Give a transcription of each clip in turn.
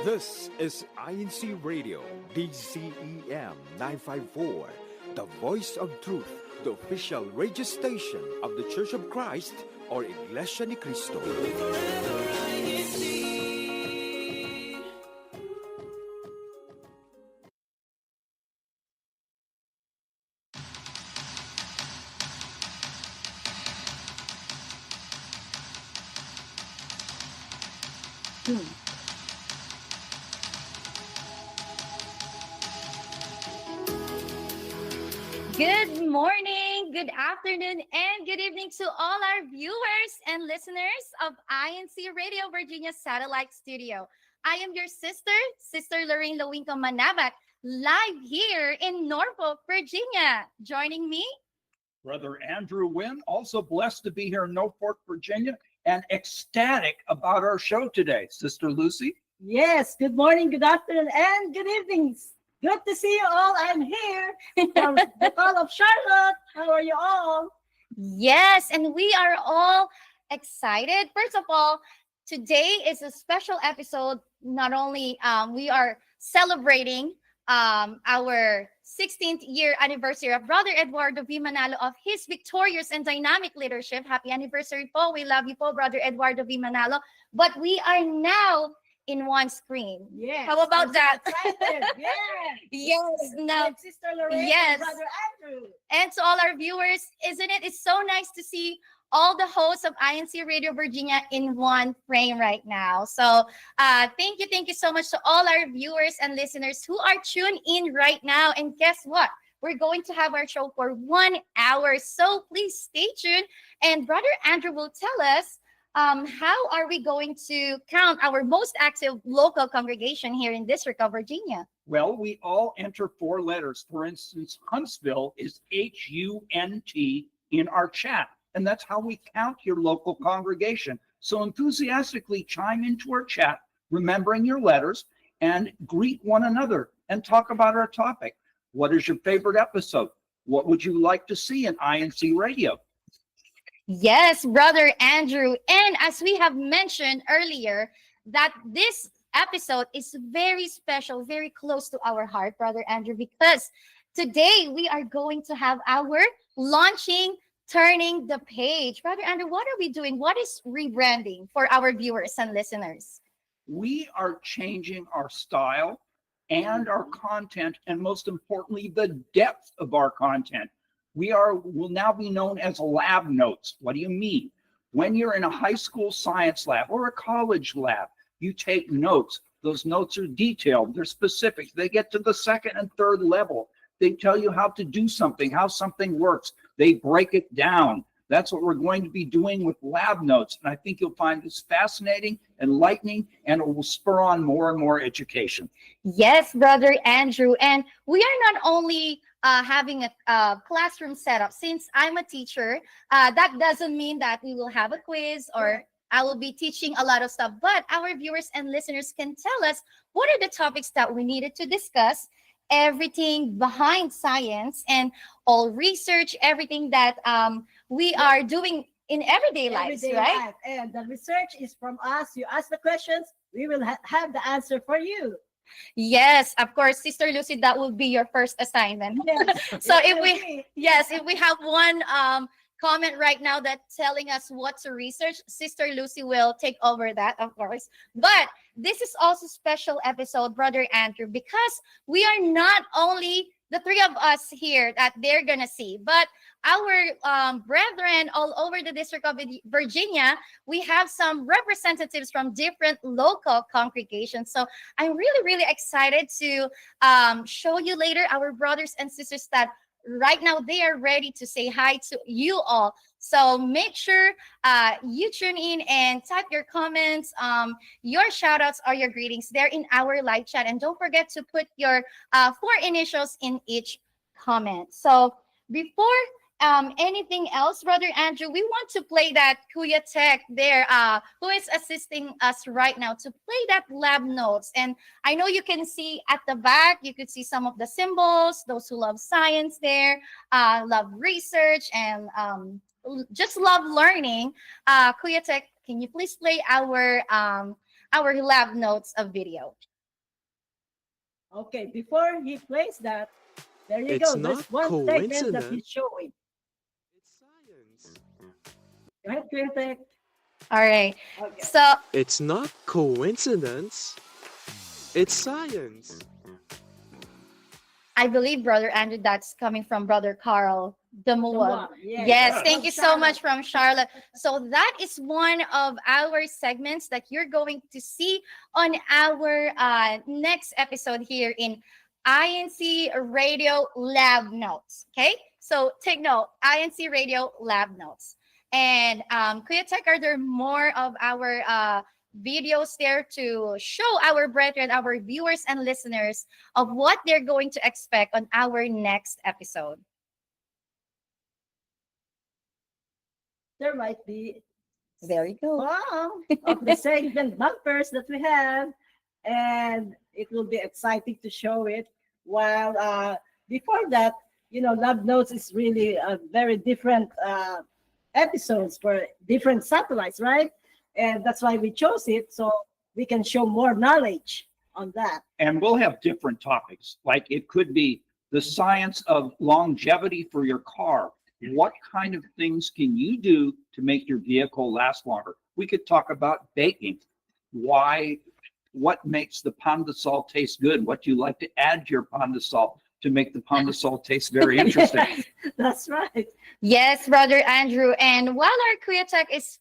This is INCRadio, DCEM 954, the voice of truth, the official radio station of the Church of Christ, or Iglesia ni Cristo. Good morning, good afternoon, and good evening to all our viewers and listeners of INCRadio Virginia Satellite Studio. I am your Sister Lorraine Lawinco Manabat, live here in Norfolk, Virginia. Joining me, Brother Andrew Wynn, also blessed to be here in Norfolk, Virginia, and ecstatic about our show today. Sister Lucy? Yes, good morning, good afternoon, and good evening. Good to see you all. I'm here from the call of Charlotte. How are you all? yes, and we are all excited. First of all, today is a special episode. Not only we are celebrating our 16th year anniversary of Brother Eduardo V. Manalo of his victorious and dynamic leadership. Happy anniversary po. We love you po, Brother Eduardo V. Manalo. But we are now in one screen. Yes. How about I'm that? so excited. Yeah. Yes. Now, With Sister Lorraine yes. and Brother Andrew. and to all our viewers, isn't it? It's so nice to see all the hosts of INCRadio Virginia in one frame right now. So thank you so much to all our viewers and listeners who are tuned in right now. And guess what? We're going to have our show for 1 hour. So please stay tuned. And Brother Andrew will tell us how are we going to count our most active local congregation here in District of Virginia? Well, we all enter 4 letters. For instance, Huntsville is H-U-N-T in our chat. And that's how we count your local congregation. So enthusiastically chime into our chat, remembering your letters, and greet one another and talk about our topic. What is your favorite episode? What would you like to see in INCRadio? Yes, Brother Andrew. And as we have mentioned earlier, that this episode is very special, very close to our heart, Brother Andrew, because today we are going to have our launching Turning the Page. Brother Andrew, what are we doing? What is rebranding for our viewers and listeners? We are changing our style and our content, and most importantly, the depth of our content. Will now be known as lab notes. What do you mean? When you're in a high school science lab or a college lab, you take notes. Those notes are detailed, they're specific. They get to the second and third level. They tell you how to do something, how something works. They break it down. That's what we're going to be doing with lab notes. And I think you'll find this fascinating, enlightening, and it will spur on more and more education. Yes, Brother Andrew. And we are not only having a classroom setup. Since I'm a teacher, that doesn't mean that we will have a quiz or I will be teaching a lot of stuff. But our viewers and listeners can tell us what are the topics that we needed to discuss, everything behind science and all research, everything that we are doing in everyday lives, right? Life. And the research is from us. You ask the questions, we will have the answer for you. Yes, of course, Sister Lucy, that will be your first assignment. Yes. So if we have one comment right now that telling us what to research, Sister Lucy will take over that, of course. But this is also special episode, Brother Andrew, because we are not only the 3 of us here that they're gonna see, but our brethren all over the District of Virginia. We have some representatives from different local congregations. So I'm really excited to show you later our brothers and sisters that right now they are ready to say hi to you all. So make sure you tune in and type your comments, your shout outs or your greetings there in our live chat. And don't forget to put your 4 initials in each comment. So before anything else, Brother Andrew, we want to play that Kuya Tech there, who is assisting us right now to play that lab notes. And I know you can see at the back, you could see some of the symbols, those who love science there, love research, and just love learning. Kuya Tech, can you please play our lab notes of video? Okay, before he plays that, there you It's go. There's not one segment that coincidence. he's showing. It's science. Go ahead, Critic. All right. Okay. So It's not coincidence. It's science. I believe, Brother Andrew, that's coming from Brother Carl Damua. Yeah. Yes, Yes. thank you so much from Charlotte. So that is one of our segments that you're going to see on our next episode here in INC Radio Lab Notes. Okay, so take note, INC Radio Lab Notes. And Kuya Tech, are there more of our videos there to show our brethren, our viewers and listeners of what they're going to expect on our next episode? There might be There you go. of the segment bumpers that we have, and it will be exciting to show it. While before that, Love Notes is really a very different episodes for different satellites, right? And that's why we chose it, so we can show more knowledge on that. And we'll have different topics. Like it could be the science of longevity for your car. What kind of things can you do to make your vehicle last longer? We could talk about baking. What makes the pound of salt taste good? What do you like to add to your pound of salt to make the pound of salt taste very interesting? That's right. Yes, Brother Andrew. And while our Kuya Tech is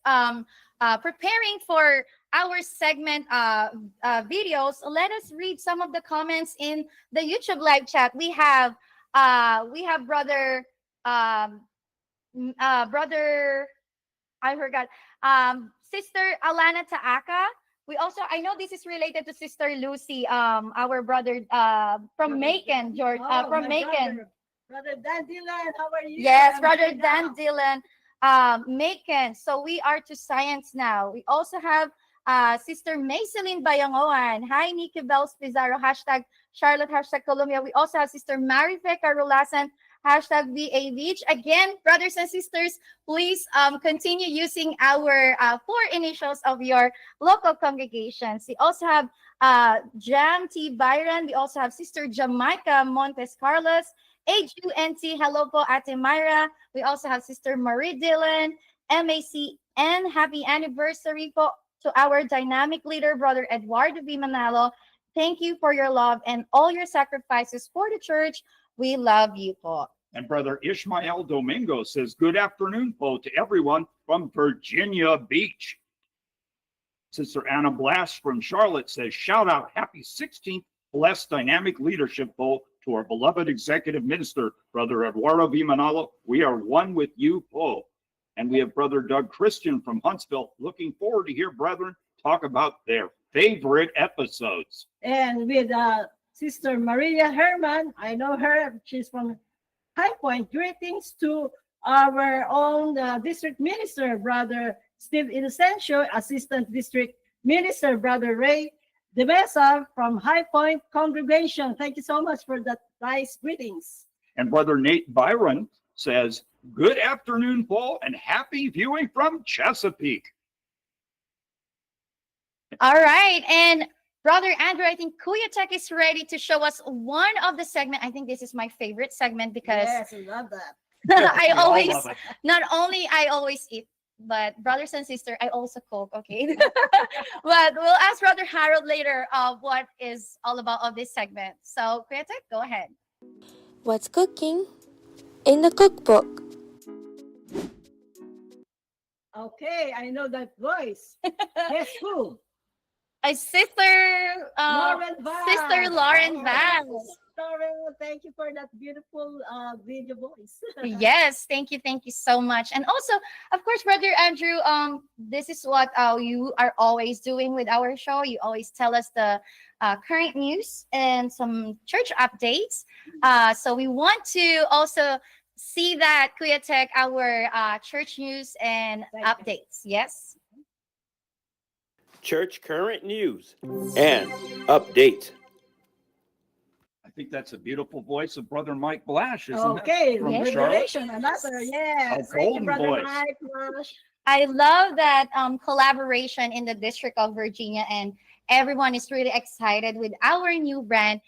preparing for our segment videos, let us read some of the comments in the YouTube live chat. We have brother I forgot, Sister Alana Taaka. We also, I know this is related to Sister Lucy, our brother from Macon, George, from my Macon. Brother Dan Dylan, how are you? Yes, I'm Brother here Dan now. Dylan, Macon. So we are to science now. We also have Sister Mayseline Bayangoan. Hi, Nikki Bells Pizarro, hashtag Charlotte, hashtag Columbia. We also have Sister Marife Carolasan, hashtag VAVH. Again, brothers and sisters, please continue using our 4 initials of your local congregations. We also have Jam T. Byron. We also have Sister Jamaica Montes Carlos, HUNT. Hello po, Ate Myra. We also have Sister Marie Dillon, MACN. Happy anniversary po to our dynamic leader, Brother Eduardo V. Manalo. Thank you for your love and all your sacrifices for the church. We love you po. And Brother Ishmael Domingo says, good afternoon, po, to everyone from Virginia Beach. Sister Anna Blast from Charlotte says, shout out, happy 16th Blessed Dynamic Leadership Bowl to our beloved executive minister, Brother Eduardo V. Manalo. We are one with you, po. And we have Brother Doug Christian from Huntsville. Looking forward to hear brethren talk about their favorite episodes. And with Sister Maria Herman, I know her, she's from High Point. Greetings to our own district minister, Brother Steve Inocencio, Assistant District Minister, Brother Ray De Mesa from High Point Congregation. Thank you so much for that nice greetings. And Brother Nate Byron says, good afternoon, Paul, and happy viewing from Chesapeake. All right. And Brother Andrew, I think Kuya Tech is ready to show us one of the segment. I think this is my favorite segment because Yes, I love that. I We all always, love it. not only I always eat, but brothers and sisters, I also cook, okay? But we'll ask Brother Harold later what is all about of this segment. So Kuya Tech, go ahead. What's cooking in the cookbook? Okay, I know that voice. Guess who? Sister Lauren Vaz. Sister Lauren Oh, Vaz. Lauren, thank you for that beautiful video voice. Yes, thank you so much. And also, of course, Brother Andrew, this is what you are always doing with our show. You always tell us the current news and some church updates. So we want to also see that, Kuya Tech, our church news and Thank you. updates. Yes. Church current news and update. I think that's a beautiful voice of Brother Mike Blash, isn't it? Okay, From Yes. Revelation, another, yes. A golden Brother voice. Mike Rush. I love that collaboration in the District of Virginia and everyone is really excited with our new brand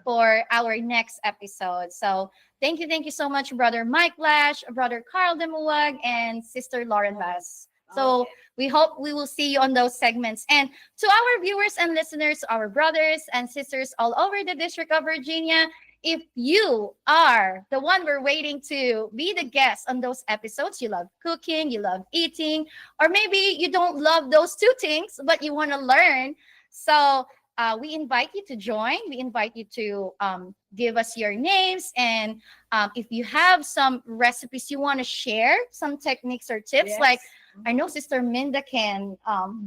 for our next episode. So thank you so much, Brother Mike Lash, Brother Carl Demuwag, and Sister Lauren Bass. So we hope we will see you on those segments. And to our viewers and listeners, our brothers and sisters all over the District of Virginia, if you are the one we're waiting to be the guest on those episodes, you love cooking, you love eating, or maybe you don't love those two things, but you want to learn. So we invite you to join. We invite you to give us your names. And if you have some recipes you want to share, some techniques or tips, like I know Sister Minda can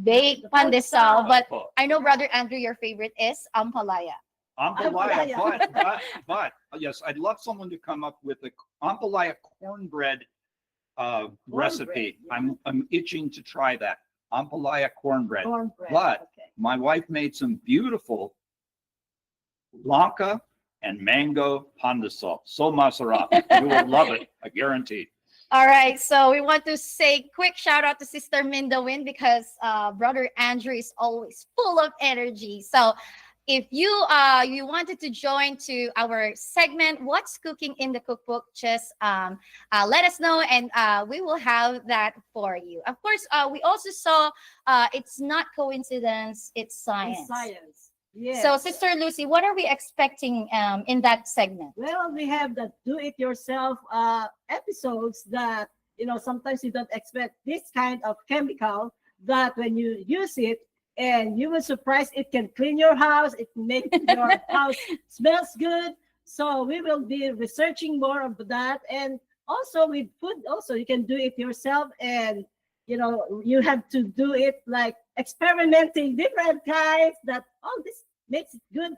bake pandesal, but I know Brother Andrew, your favorite is ampalaya. Ampalaya, but yes, I'd love someone to come up with a ampalaya cornbread recipe. I'm itching to try that ampalaya cornbread. But my wife made some beautiful lanka and mango pandesal. So masarap, you will love it, I guarantee. All right, so we want to say quick shout out to Sister Minda Win because Brother Andrew is always full of energy. So if you wanted to join to our segment, What's Cooking in the Cookbook, just let us know and we will have that for you. Of course, we also saw it's not coincidence, it's science. It's science. Yes. So Sister Lucy, what are we expecting in that segment? Well, we have the do-it-yourself episodes that, sometimes you don't expect this kind of chemical that when you use it, and you will surprise, it can clean your house, it makes your house smells good. So we will be researching more of that. And also with food, also you can do it yourself. And, you have to do it like experimenting different kinds that, this makes good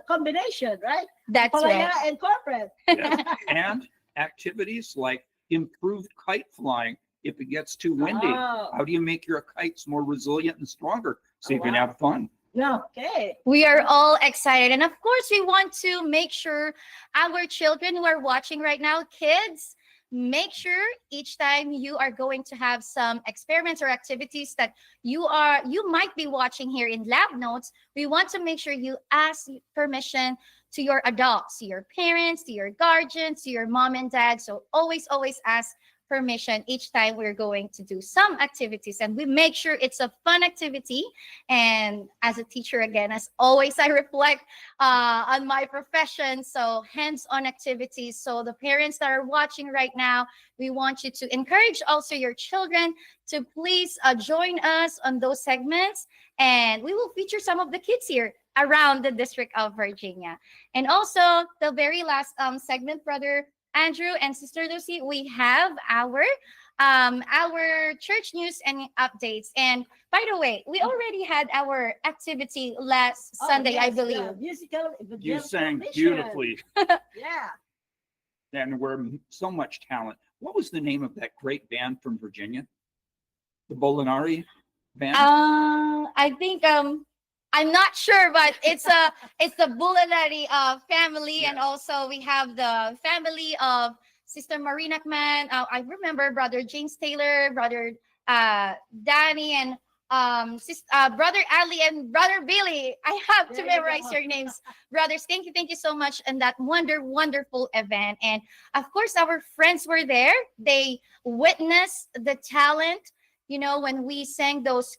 combination, right? That's Palaya right. and corporate. Yes. And activities like improved kite flying if it gets too windy. How do you make your kites more resilient and stronger so you can have fun? Okay. We are all excited. And of course, we want to make sure our children who are watching right now, kids, make sure each time you are going to have some experiments or activities that you might be watching here in Lab Notes, we want to make sure you ask permission to your adults, to your parents, to your guardians, to your mom and dad. So always ask permission each time we're going to do some activities, and we make sure it's a fun activity. And as a teacher, again, as always, I reflect on my profession, so hands-on activities. So the parents that are watching right now, we want you to encourage also your children to please join us on those segments, and we will feature some of the kids here around the District of Virginia. And also the very last segment, Brother Andrew and Sister Lucy, we have our church news and updates. And by the way, we already had our activity last Sunday, yes, I believe. Musical You sang competition. beautifully, Yeah. and we're so much talent. What was the name of that great band from Virginia? The Bolinari band? I think I'm not sure, but it's the Bulanari family, and also we have the family of Sister Marina Kman. I remember Brother James Taylor, Brother Danny, and Brother Ali and Brother Billy. I have to memorize your names, brothers. Thank you so much, and that wonderful event. And of course, our friends were there. They witnessed the talent. When we sang those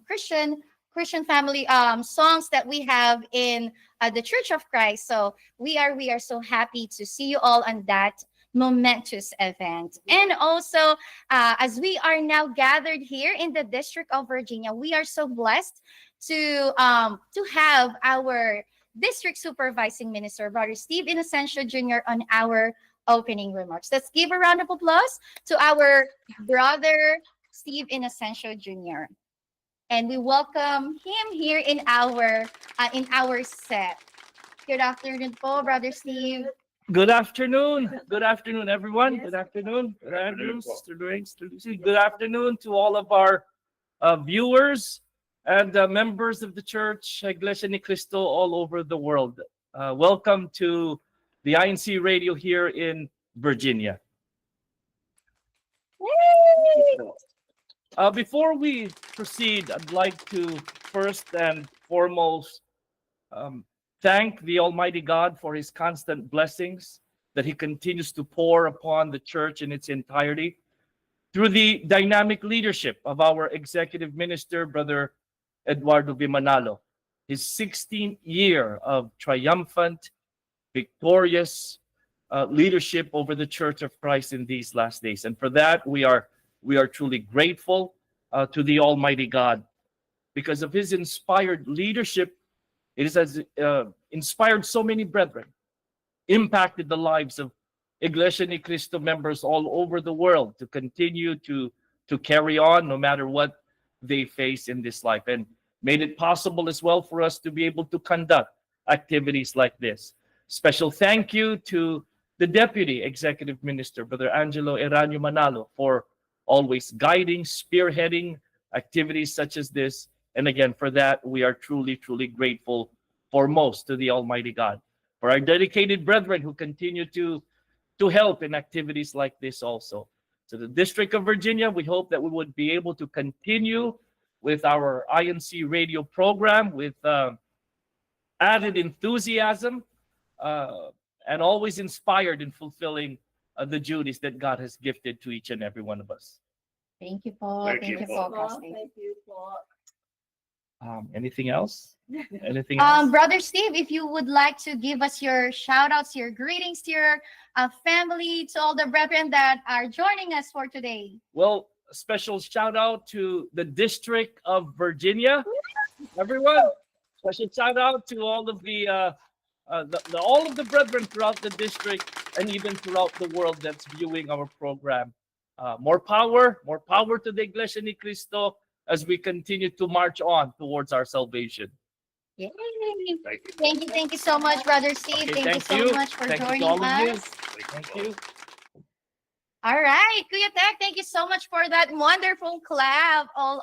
Christian family songs that we have in the Church of Christ. So we are so happy to see you all on that momentous event. And also, as we are now gathered here in the District of Virginia, we are so blessed to have our District Supervising Minister, Brother Steve Inocencio Jr., on our opening remarks. Let's give a round of applause to our brother Steve Inocencio Jr. And we welcome him here in our set. Good afternoon po, Brother Steve. Good afternoon, everyone. Yes. Good afternoon, Brother Andrew, Sister Lorraine, Sister Lucy. Good afternoon to all of our viewers and members of the church, iglesianicristo, all over the world. Welcome to the INCRadio here in Virginia. Before we proceed, I'd like to first and foremost thank the Almighty God for his constant blessings that he continues to pour upon the church in its entirety through the dynamic leadership of our executive minister, Brother Eduardo Vimanalo. His 16th year of triumphant, victorious leadership over the Church of Christ in these last days. And for that, we are truly grateful to the Almighty God. Because of his inspired leadership, it has inspired so many brethren, impacted the lives of iglesianicristo members all over the world to continue to carry on no matter what they face in this life, and made it possible as well for us to be able to conduct activities like this. Special thank you to the Deputy Executive Minister, Brother Angelo Eranio Manalo, for always guiding, spearheading activities such as this. And again, for that, we are truly, truly grateful foremost to the Almighty God. For our dedicated brethren who continue to help in activities like this also. To the District of Virginia, we hope that we would be able to continue with our INCRadio program with added enthusiasm and always inspired in fulfilling the duties that God has gifted to each and every one of us. Thank you po. Thank Thank you you po. po, Casting. Thank you po. Anything else? Anything else? Brother Steve, if you would like to give us your shout outs, your greetings to your family, to all the brethren that are joining us for today. Well, a special shout out to the District of Virginia, everyone. Special shout out to all of the all of the brethren throughout the district and even throughout the world that's viewing our program. More power to the Iglesia ni Cristo as we continue to march on towards our salvation. Yay. Thank you. Thank you so much, Brother Steve. Okay, thank you so much for Thank you joining to all of you. us. Thank you. All right, Kuya Tek, thank you so much for that wonderful clap all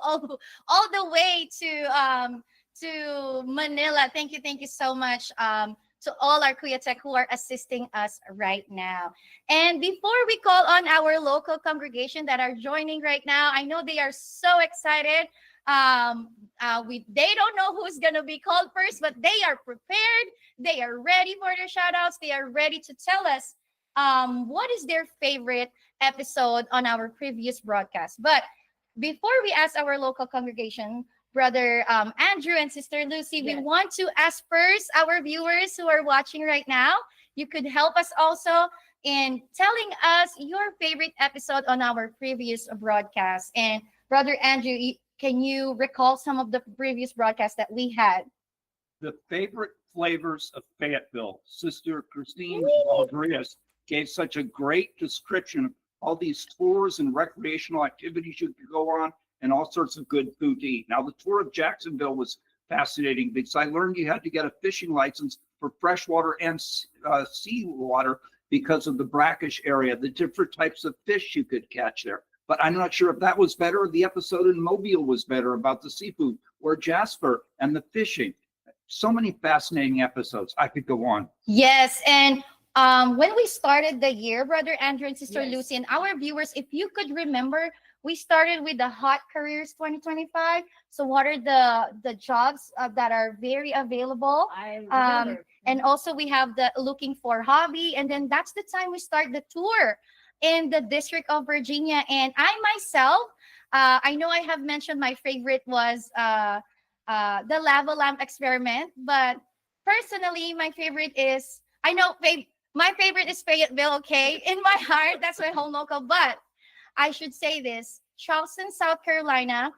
the way to Manila. Thank you so much to all our Kuya Tek who are assisting us right now. And before we call on our local congregation that are joining right now, I know they are so excited. They don't know who's gonna be called first, but they are prepared. They are ready for their shout outs. They are ready to tell us what is their favorite episode on our previous broadcast. But before we ask our local congregation, Brother Andrew and Sister Lucy, we want to ask first our viewers who are watching right now. You could help us also in telling us your favorite episode on our previous broadcast. And Brother Andrew, can you recall some of the previous broadcasts that we had? The favorite flavors of Fayetteville. Sister Christine Valdrias gave such a great description of all these tours and recreational activities you could go on and all sorts of good food to eat. Now, the tour of Jacksonville was fascinating because I learned you had to get a fishing license for freshwater and seawater because of the brackish area, the different types of fish you could catch there. But I'm not sure if that was better or the episode in Mobile was better about the seafood, or Jasper and the fishing. So many fascinating episodes. I could go on. Yes, and when we started the year, Brother Andrew and Sister Lucy, and our viewers, if you could remember, we started with the Hot Careers 2025. So what are the jobs that are very available? I remember. And also we have the Looking for Hobby. And then that's the time we start the tour in the District of Virginia. And I myself, I know I have mentioned my favorite was the lava lamp experiment. But personally, my favorite is, my favorite is Fayetteville, okay? In my heart, that's my home local. But I should say this, Charleston, South Carolina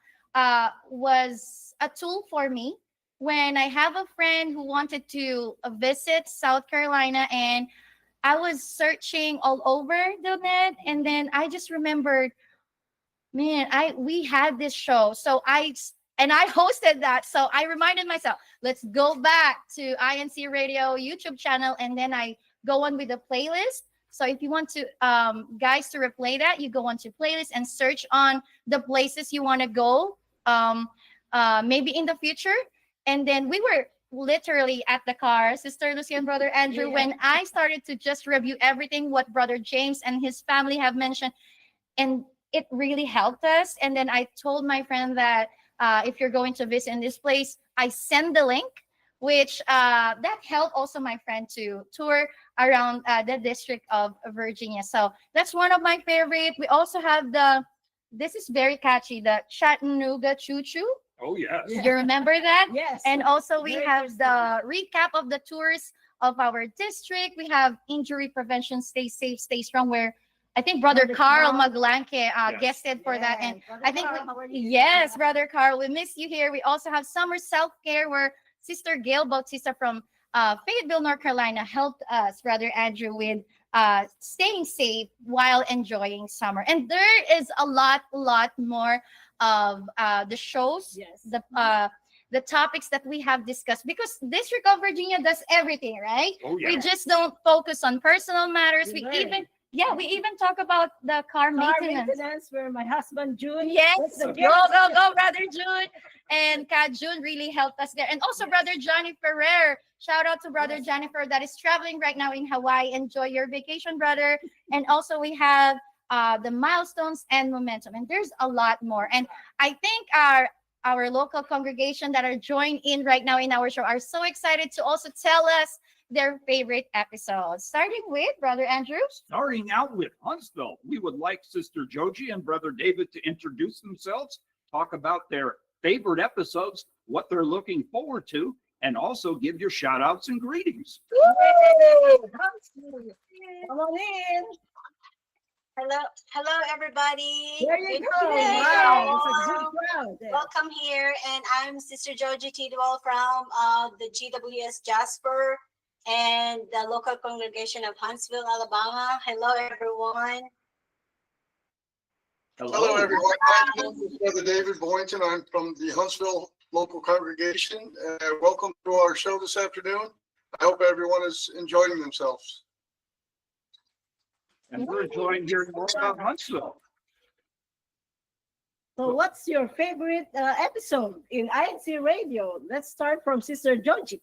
was a tool for me when I have a friend who wanted to visit South Carolina, and I was searching all over the net, and then I just remembered, man, we had this show. So I hosted that. So I reminded myself, let's go back to INCRadio YouTube channel, and then I go on with the playlist. So if you want to, guys, to replay that, you go onto playlist and search on the places you want to go, maybe in the future. And then we were literally at the car, Sister Lucy and Brother Andrew, when I started to just review everything what Brother James and his family have mentioned. And it really helped us. And then I told my friend that if you're going to visit in this place, I send the link, which that helped also my friend to tour around the District of Virginia. So that's one of my favorite. We also have this is very catchy, the Chattanooga Choo Choo. Oh, yes. Yeah. You remember that? Yes. And also we Very have the recap of the tours of our district. We have injury prevention, stay safe, stay strong, where I think Brother Brother Carl Carl. Maglanke Yes. guested for that. And Brother I think, Carl, how are you? yes, Brother Carl, we miss you here. We also have summer self-care where Sister Gail Bautista from Fayetteville, North Carolina helped us, Brother Andrew, with staying safe while enjoying summer. And there is a lot more of the shows, Yes. the topics that we have discussed, because District of Virginia does everything, right? Oh, We yeah. just don't focus on personal matters. We We learn. even talk about the car Car maintenance. maintenance where my husband June. Yes, was the go, guest. go, Brother June. And Kat June really helped us there. And also Yes. Brother Johnny Ferrer. Shout out to Brother Yes. Jennifer that is traveling right now in Hawaii. Enjoy your vacation, brother. And also we have the milestones and momentum. And there's a lot more. And I think our local congregation that are joined in right now in our show are so excited to also tell us their favorite episodes. Starting with Brother Andrew. Starting out with Huntsville, we would like Sister Joji and Brother David to introduce themselves, talk about their favorite episodes, what they're looking forward to, and also give your shout outs and greetings. Come on in. Hello, everybody. There you Good go. evening. Wow, it's a good crowd there. Welcome here, and I'm Sister Georgie Tidwell from the GWS Jasper and the local congregation of Huntsville, Alabama. Hello, everyone. Hello, everyone. My name is Brother David Boynton. I'm from the Huntsville local congregation. Welcome to our show this afternoon. I hope everyone is enjoying themselves. And we're enjoying hearing more about Huntsville. So what's your favorite episode in INCRadio? Let's start from Sister Georgie.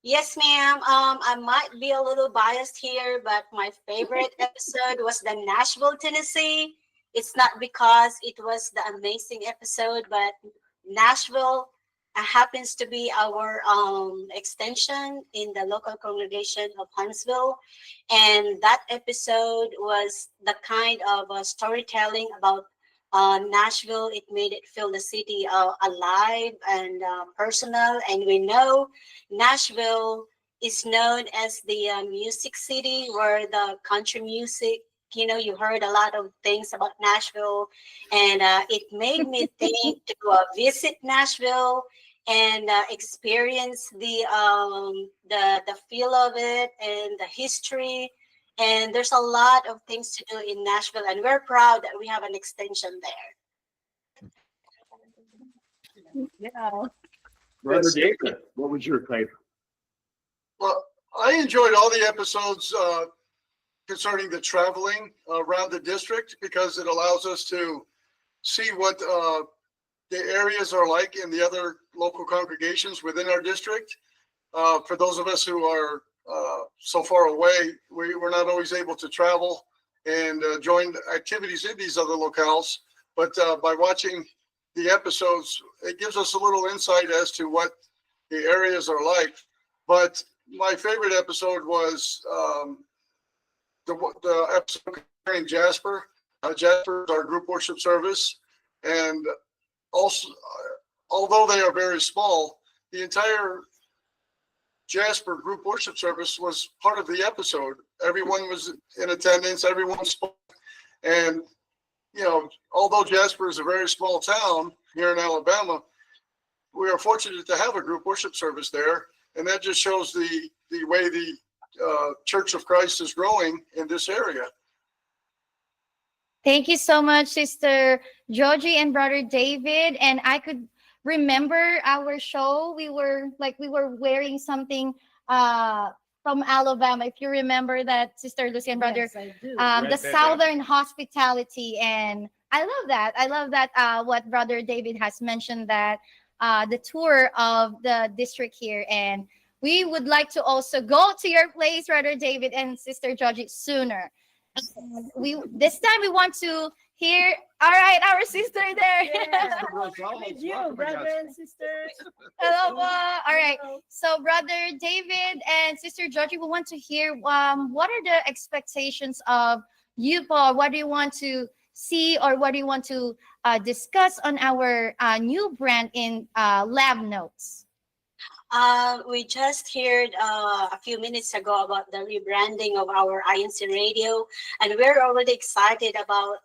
Yes, ma'am. I might be a little biased here, but my favorite episode was the Nashville, Tennessee. It's not because it was the amazing episode, but Nashville happens to be our extension in the local congregation of Huntsville. And that episode was the kind of storytelling about Nashville. It made it feel the city alive and personal. And we know Nashville is known as the music city where the country music, you heard a lot of things about Nashville, and it made me think to visit Nashville and experience the feel of it and the history. And there's a lot of things to do in Nashville, and we're proud that we have an extension there. Yeah. Brother David, what was your favorite? Well, I enjoyed all the episodes concerning the traveling around the district because it allows us to see what the areas are like in the other local congregations within our district. For those of us who are so far away, we're not always able to travel and join activities in these other locales. But by watching the episodes, it gives us a little insight as to what the areas are like. But my favorite episode was the episode concerning Jasper. Jasper is our group worship service. And also, although they are very small, the entire Jasper group worship service was part of the episode. Everyone was in attendance, everyone spoke. And, although Jasper is a very small town here in Alabama, we are fortunate to have a group worship service there. And that just shows the way the Church of Christ is growing in this area. Thank you so much, Sister Georgie and Brother David. And I could remember our show. We were wearing something from Alabama. If you remember that, Sister Lucy and Brother, Yes, I do. the Southern hospitality. And I love that. I love that what Brother David has mentioned, that the tour of the district here. And we would like to also go to your place, Brother David and Sister Georgie, sooner. This time we want to Here, all right, our sister there. Yeah. Rosales, With you, welcome, I brother guess. and sisters. Hello, all right. Hello. So, Brother David and Sister Georgie, we want to hear what are the expectations of you, Paul? What do you want to see, or what do you want to discuss on our new brand in Lab Notes? We just heard a few minutes ago about the rebranding of our INCRadio, and we're already excited about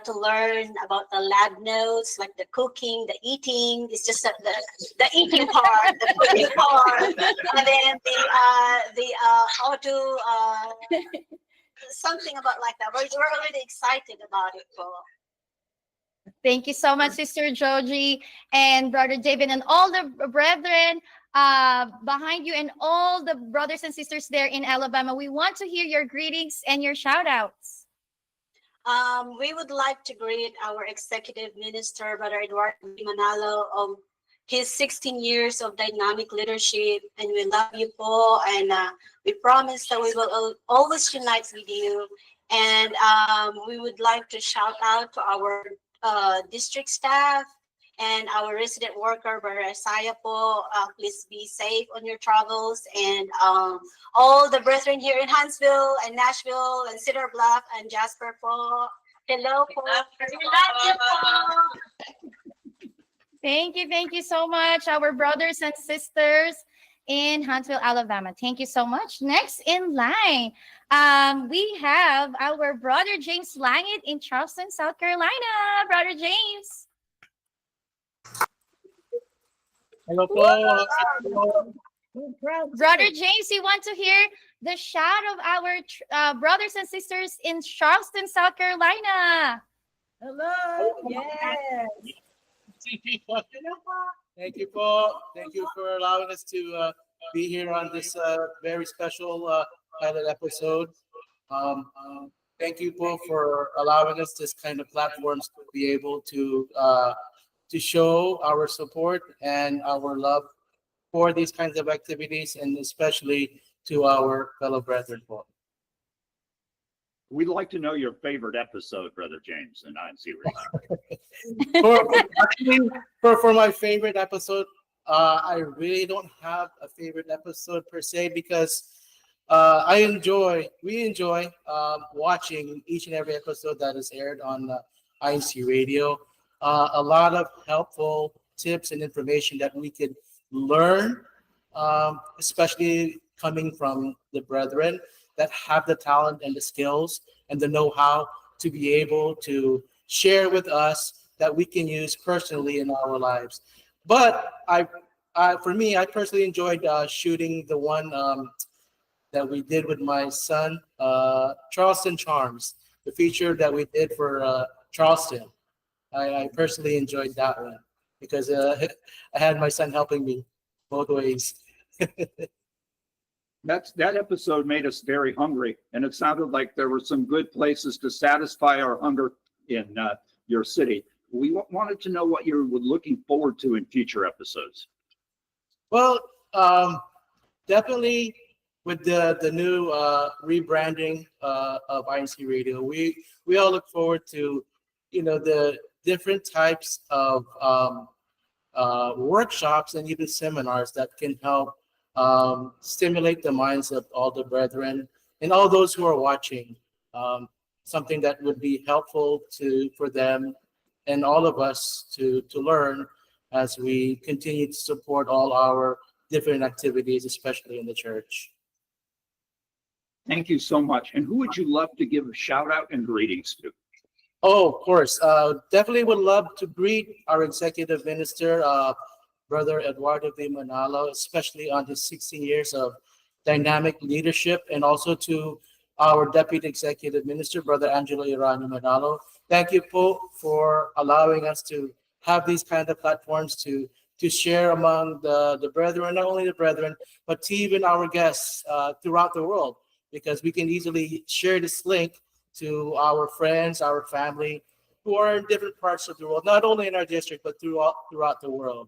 to learn about the lab notes, like the cooking, the eating. It's just that the eating part, the cooking part, and then the how to something about like that. We're already excited about it, Paul. Thank you so much, Sister Georgie and Brother David, and all the brethren behind you, and all the brothers and sisters there in Alabama. We want to hear your greetings and your shout outs. We would like to greet our executive minister, Brother Eduardo Manalo, of his 16 years of dynamic leadership, and we love you, Paul, and we promise that we will always unite with you. And we would like to shout out to our district staff and our resident worker, Brother Isaiah po. Please be safe on your travels, and all the brethren here in Huntsville and Nashville and Cedar Bluff and Jasper po. Hello po. We love you po. Thank you so much, our brothers and sisters in Huntsville, Alabama. Thank you so much. Next in line, we have our brother James Langit in Charleston, South Carolina. Brother James. Hello po. Brother James, we want to hear the shout of our brothers and sisters in Charleston, South Carolina. Hello. Yes. Thank you po. Thank you for allowing us to be here on this very special pilot episode. Thank you po for allowing us this kind of platforms to be able to show our support and our love for these kinds of activities, and especially to our fellow brethren. We'd like to know your favorite episode, Brother James, and INC For my favorite episode, I really don't have a favorite episode per se, because we enjoy watching each and every episode that is aired on INCRadio. A lot of helpful tips and information that we could learn, especially coming from the brethren that have the talent and the skills and the know-how to be able to share with us that we can use personally in our lives. But for me, I personally enjoyed shooting the one that we did with my son, Charleston Charms, the feature that we did for Charleston. I personally enjoyed that one because I had my son helping me both ways. That episode made us very hungry, and it sounded like there were some good places to satisfy our hunger in your city. We wanted to know what you're looking forward to in future episodes. Well, definitely with the new rebranding of INCRadio, we all look forward to the different types of workshops and even seminars that can help stimulate the minds of all the brethren and all those who are watching. Something that would be helpful for them and all of us to learn as we continue to support all our different activities, especially in the church. Thank you so much. And who would you love to give a shout out and greetings to? Oh, of course. Definitely would love to greet our executive minister, Brother Eduardo V. Manalo, especially on his 16 years of dynamic leadership, and also to our deputy executive minister, Brother Angelo Irani Manalo. Thank you, Pope, for allowing us to have these kind of platforms to share among the brethren, not only the brethren, but to even our guests throughout the world, because we can easily share this link to our friends, our family, who are in different parts of the world, not only in our district, but throughout the world.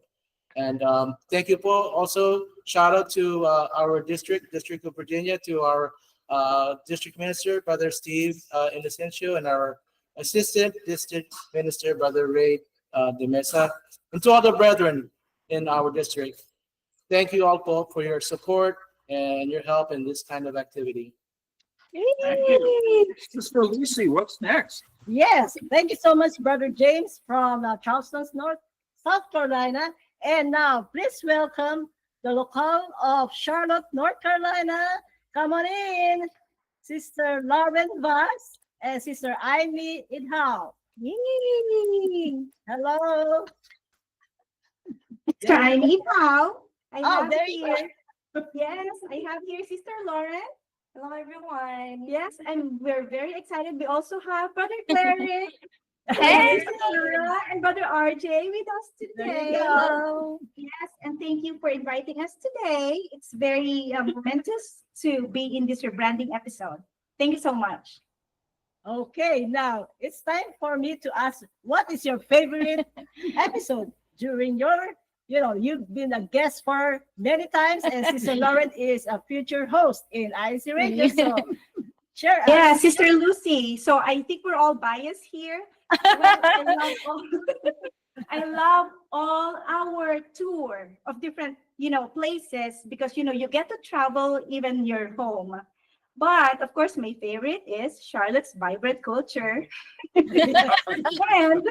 And thank you, Paul. Also, shout out to our District of Virginia, to our district minister, Brother Steve Inocencio, and our Assistant District Minister, Brother Ray De Mesa, and to all the brethren in our district. Thank you all for your support and your help in this kind of activity. Thank you. Sister Lucy, what's next? Yes, thank you so much, Brother James from Charleston, South Carolina. And now, please welcome the locale of Charlotte, North Carolina. Come on in, Sister Lauren Vaz and Sister Amy Idhal. Yay! Hello. Sister Amy Idhal. There you here. Yes, I have here Sister Lauren. Hello, everyone. Yes, and we're very excited. We also have Brother Clary, Hey. Sarah, and Brother RJ with us today. Hello. Yes, and thank you for inviting us today. It's very momentous to be in this rebranding episode. Thank you so much. Okay, now it's time for me to ask, what is your favorite episode during your, you've been a guest for many times, and Sister Lauren is a future host in INCRadio. So share us. Yeah, Sister Lucy. So I think we're all biased here. Well, I love all our tour of different, places because, you get to travel even your home. But of course, my favorite is Charlotte's vibrant culture. And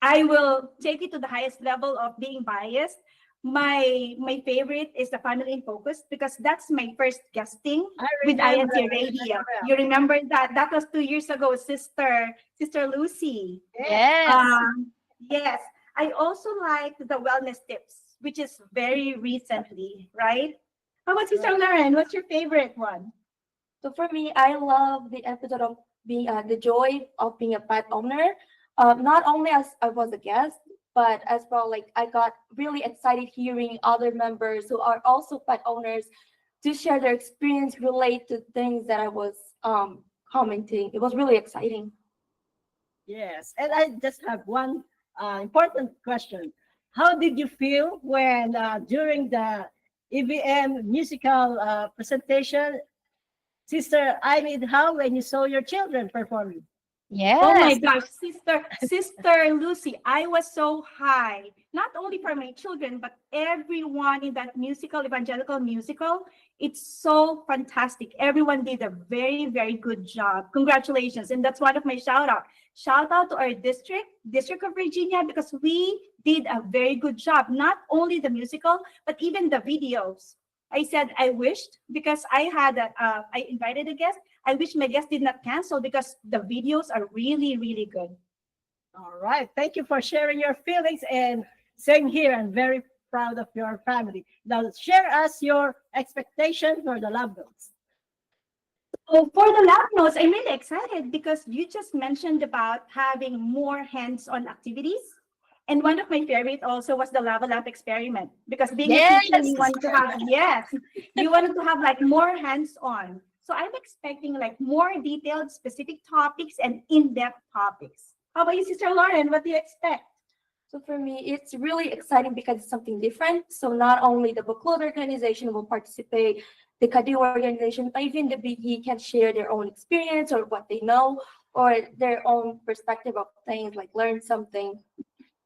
I will take it to the highest level of being biased. My favorite is the Family in Focus because that's my first guesting with INCRadio. You remember that? That was 2 years ago, Sister Lucy. Yes. Yes. I also like the wellness tips, which is very recently, right? How about Sister Lauren? What's your favorite one? So for me, I love the episode of being the joy of being a pet owner. Not only as I was a guest, but as well, like I got really excited hearing other members who are also pet owners to share their experience, relate to things that I was commenting. It was really exciting. Yes, and I just have one important question. How did you feel when during the EVM musical presentation, Sister Amy, how when you saw your children performing? Yes. Oh my gosh, Sister Lucy, I was so high, not only for my children, but everyone in that evangelical musical. It's so fantastic. Everyone did a very, very good job. Congratulations. And that's one of my shout out. Shout out to our District of Virginia, because we did a very good job. Not only the musical, but even the videos. I said I wished, because I invited a guest. I wish my guest did not cancel because the videos are really, really good. All right. Thank you for sharing your feelings, and same here. I'm very proud of your family. Now share us your expectation for the love notes. Oh, for the lab notes, I'm really excited because you just mentioned about having more hands-on activities. And one of my favorite also was the lava lamp experiment, because being a teacher, you wanted to have like more hands-on. So I'm expecting like more detailed, specific topics and in-depth topics. How about you, Sister Lauren? What do you expect? So for me, it's really exciting because it's something different. So not only the book club organization will participate, the Kadu organization, but even the BE can share their own experience or what they know or their own perspective of things, like learn something.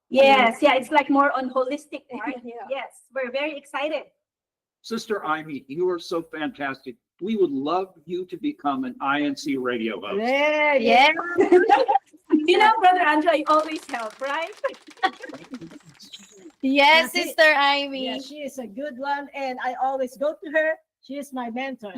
Yes, yeah, it's like more on holistic part. Yeah. Yes, we're very excited. Sister Amy, you are so fantastic. We would love you to become an INCRadio host. Yeah. Brother Andrew, I always help, right? Yes, Sister Amy. Yeah, she is a good one, and I always go to her. She is my mentor.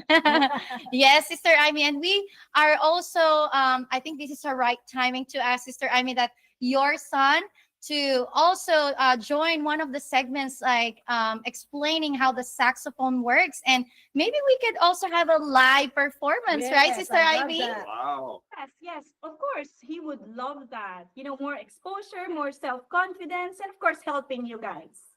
Yes, Sister Amy. And we are also, I think this is the right timing to ask Sister Amy that your son to also join one of the segments, like explaining how the saxophone works. And maybe we could also have a live performance, right, Yes, Sister I love Ivy? that. Wow. Yes, of course. He would love that. More exposure, more self-confidence, and of course, helping you guys.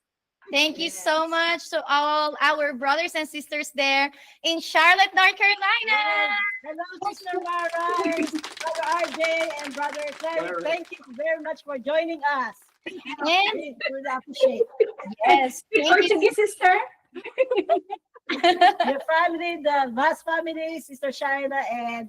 Thank you so much to all our brothers and sisters there in Charlotte, North Carolina. Hello, Sister Mara, Brother RJ, and Brother Clary. Thank you very much for joining us. And We really appreciate it. yes, thank you. Sister. Your family, the Vaz family, Sister Shaina, and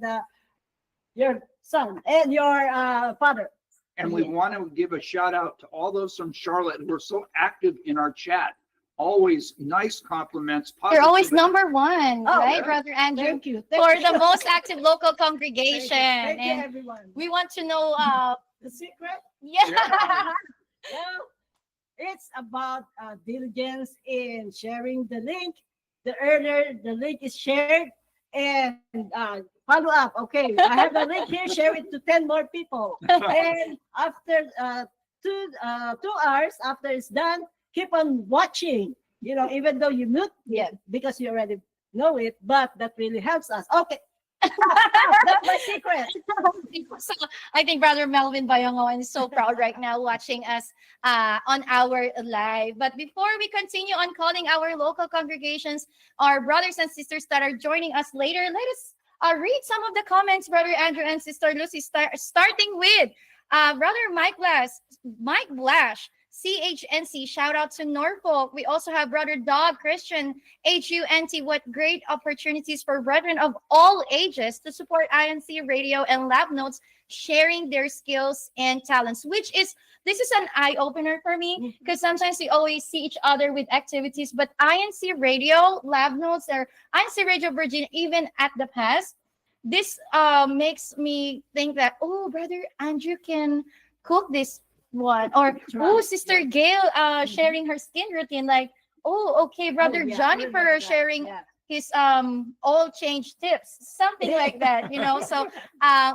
your son and your father. And we want to give a shout out to all those from Charlotte who are so active in our chat. Always nice compliments. You're always positive- number one, Oh, right, yeah. Brother Andrew? Thank you. For Thank you. the most active local congregation. Thank you, And everyone. we want to know, The secret? yeah. Yeah. Well, it's about diligence in sharing the link. The earlier the link is shared and follow up. Okay, I have the link here. Share it to 10 more people. And after 2 hours after it's done, keep on watching. You know, even though you mute it because you already know it, but that really helps us. Okay. That's my secret. So I think Brother Melvin Bayongoan is so proud right now watching us on our live. But before we continue on calling our local congregations, our brothers and sisters that are joining us later, let us read some of the comments, Brother Andrew and Sister Lucy, starting with Brother Mike Blash, CHNC, shout out to Norfolk. We also have Brother Doug Christian, HUNT. What great opportunities for brethren of all ages to support INC Radio and Lab Notes, sharing their skills and talents, this is an eye-opener for me because sometimes we always see each other with activities, but INC Radio, Lab Notes, or INC Radio Virginia, even at the past, this makes me think that, oh, Brother Andrew can cook this one, or Sister Gail sharing her skin routine, like, okay, Brother Jennifer sharing his oil change tips, something like that, so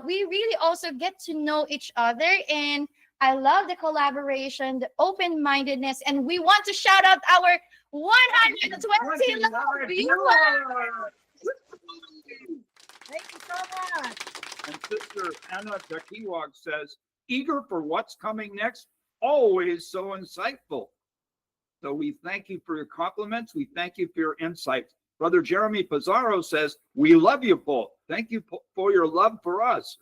we really also get to know each other, and I love the collaboration, the open-mindedness, and we want to shout out our 120 love viewers. Thank you so much. And Sister Anna Takiwag says, eager for what's coming next, always so insightful. So we thank you for your compliments. We thank you for your insights. Brother Jeremy Pizarro says, we love you, Paul. Thank you for your love for us.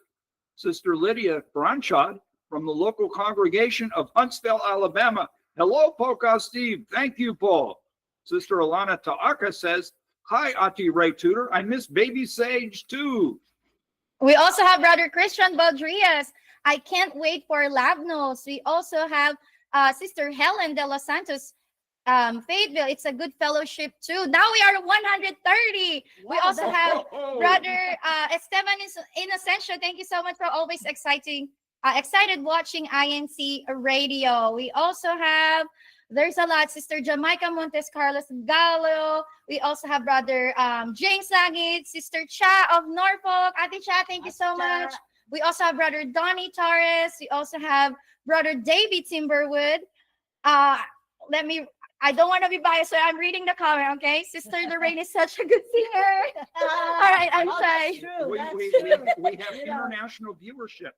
Sister Lydia Branchard from the local congregation of Huntsville, Alabama. Hello, Polka Steve. Thank you, Paul. Sister Alana Ta'aka says, hi, Ati Ray Tudor. I miss Baby Sage too. We also have Brother Christian Baldrias. I can't wait for Lab Notes. We also have Sister Helen de los Santos, Fayetteville. It's a good fellowship too. Now we are 130. We also have Brother Esteban Inocencio. Thank you so much for always excited watching INC Radio. We also have, there's a lot, Sister Jamaica Montes Carlos Gallo. We also have Brother James Langit, Sister Cha of Norfolk. Ate Cha, thank you so much. We also have Brother Donnie Torres. We also have Brother David Timberwood. I don't want to be biased, so I'm reading the comment, okay? Sister Lorraine is such a good singer. All right, I'm shy. We have international viewership.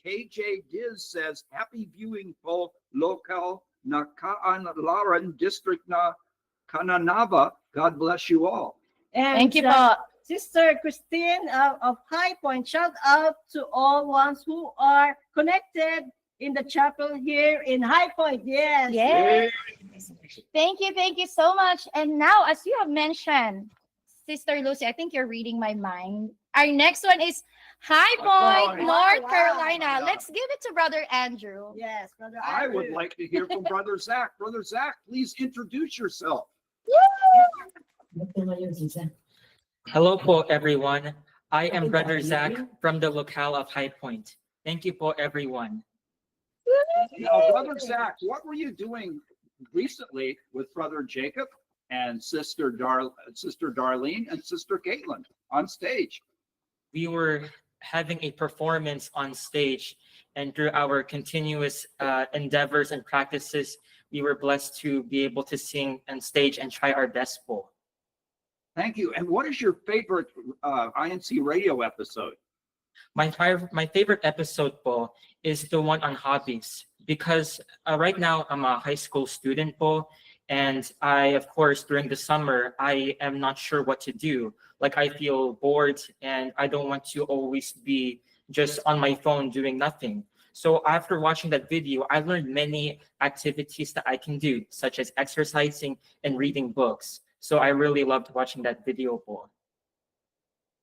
KJ Diz says, happy viewing for local na Kaanlaran district na Kananava. God bless you all. And thank you, Paul. Sister Christine of High Point, shout out to all ones who are connected in the chapel here in High Point. Yes. Yes. Thank you so much. And now, as you have mentioned, Sister Lucy, I think you're reading my mind. Our next one is High Point, North Carolina. Let's give it to Brother Andrew. Yes, Brother I Andrew. would like to hear from Brother Zach. Brother Zach, please introduce yourself. Hello po everyone. I am Brother Zach from the locale of High Point. Thank you po everyone. Now, Brother Zach, what were you doing recently with Brother Jacob and Sister Darlene and Sister Caitlin on stage? We were having a performance on stage, and through our continuous endeavors and practices, we were blessed to be able to sing on stage and try our best po. Thank you. And what is your favorite INC radio episode? My favorite episode po is the one on hobbies, because right now I'm a high school student po, and I, of course, during the summer, I am not sure what to do. Like, I feel bored and I don't want to always be just on my phone doing nothing. So after watching that video, I learned many activities that I can do, such as exercising and reading books. So I really loved watching that video po.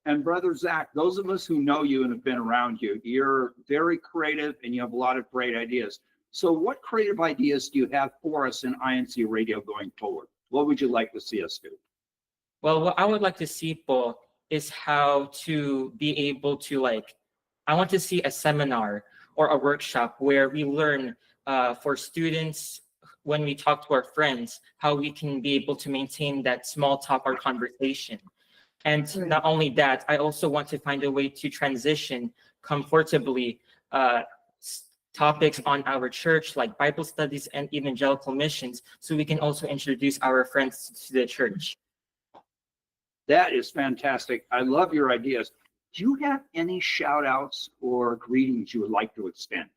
And Brother Zach, those of us who know you and have been around you, you're very creative and you have a lot of great ideas. So what creative ideas do you have for us in INC Radio going forward? What would you like to see us do? Well, what I would like to see, po, is how to be able to I want to see a seminar or a workshop where we learn for students, when we talk to our friends, how we can be able to maintain that small talk or conversation. And not only that, I also want to find a way to transition comfortably topics on our church, like Bible studies and evangelical missions, so we can also introduce our friends to the church. That is fantastic. I love your ideas. Do you have any shout outs or greetings you would like to extend?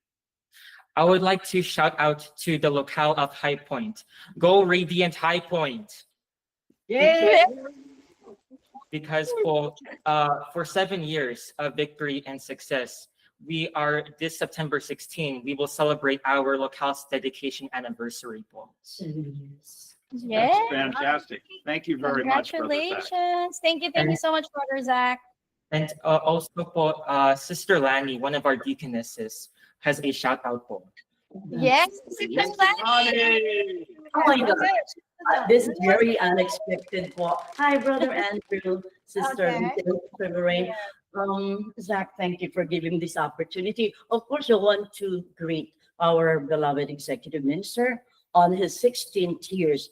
I would like to shout out to the locale of High Point. Go Radiant High Point. Yeah. Because for 7 years of victory and success, we are this September 16, we will celebrate our locale's dedication anniversary. Yes. That's fantastic. Thank you very much, Brother Zach. Congratulations. Thank you so much, Brother Zach. And also Sister Lanny, one of our deaconesses, has a shout out for. Yes, Sister Lanny. Oh my God. This is very unexpected. Hi, Brother Andrew, Sister Lorraine. Zach, thank you for giving this opportunity. Of course, I want to greet our beloved executive minister on his 16th years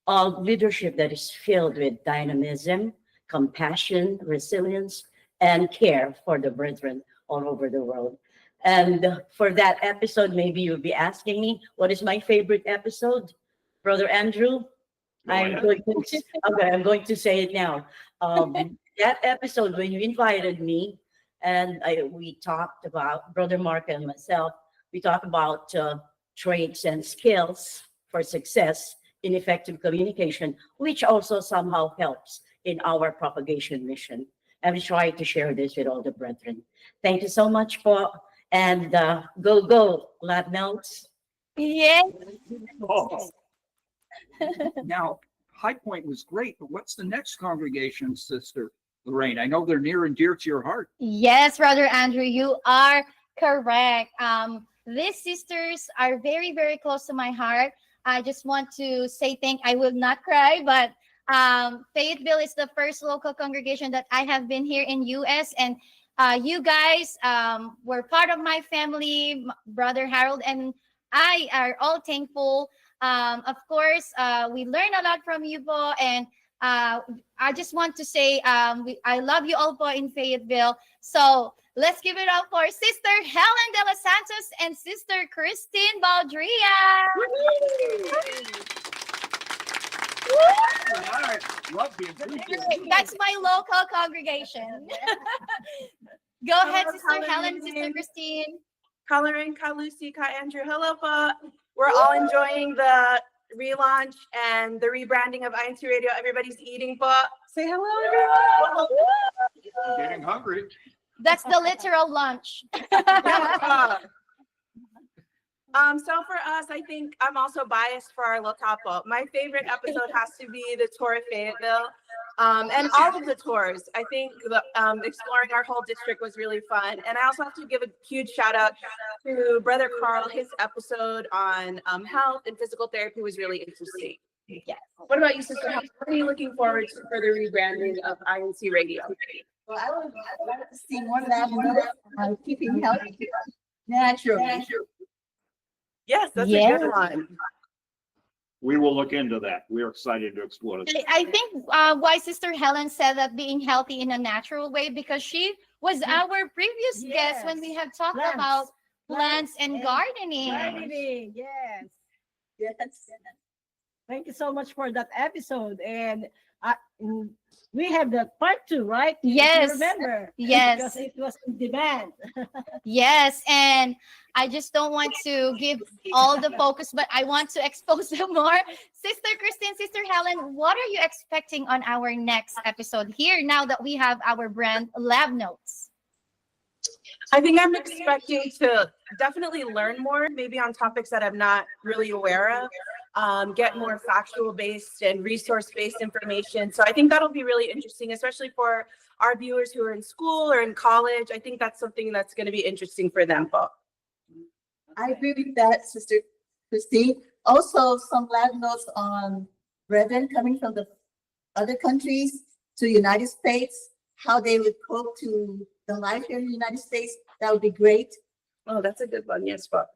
of leadership that is filled with dynamism, compassion, resilience, and care for the brethren all over the world. And for that episode, maybe you'll be asking me, what is my favorite episode? Brother Andrew, I'm going to say it now. That episode when you invited me and we talked about, Brother Mark and myself, we talked about traits and skills for success in effective communication, which also somehow helps in our propagation mission. And we try to share this with all the brethren. Thank you so much and go, lab notes. Yeah. Oh. Now, High Point was great, but what's the next congregation, Sister Lorraine? I know they're near and dear to your heart. Yes, Brother Andrew, you are correct. These sisters are very, very close to my heart. I just want to say I will not cry, but Fayetteville is the first local congregation that I have been here in US, and you guys were part of my family. Brother Harold and I are all thankful. Of course, we learn a lot from you, po, and I just want to say I love you all, po, in Fayetteville. So let's give it up for Sister Helen De Los Santos and Sister Christine Baldria. That's my local congregation. Go ahead, Sister Helen, Sister Christine. Coloring, Ka Lucy, Ka Andrew. Hello, po. We're all enjoying the relaunch and the rebranding of INC Radio. Everybody's eating, po. Say hello, everyone. I'm getting hungry. That's the literal lunch. So for us, I think I'm also biased for our Locapo. My favorite episode has to be the tour of Fayetteville, and all of the tours. I think the, exploring our whole district was really fun. And I also have to give a huge shout out to Brother Carl. His episode on health and physical therapy was really interesting. Yes. What about you, Sister? What are you looking forward to for the rebranding of INC Radio? Well, I would like to see more lab on keeping healthy natural. Yes, that's a good one. We will look into that. We're excited to explore it. I think why Sister Helen said that being healthy in a natural way, because she was our previous guest when we have talked about plants and gardening. Gardening, yes. Yes. Thank you so much for that episode. And we have the part 2, right? Yes. If you remember. Yes. Because it was in demand. Yes. And I just don't want to give all the focus, but I want to expose them more. Sister Christine, Sister Helen, what are you expecting on our next episode here now that we have our brand lab notes? I think I'm expecting to definitely learn more, maybe on topics that I'm not really aware of. get more factual based and resource based information. So I think that'll be really interesting, especially for our viewers who are in school or in college. I think that's something that's going to be interesting for them. I agree with that, Sister Christine. Also, some lab notes on brethren coming from the other countries to the United States, how they would cope to the life here in the United States. That would be great. Oh, that's a good one. Yes, but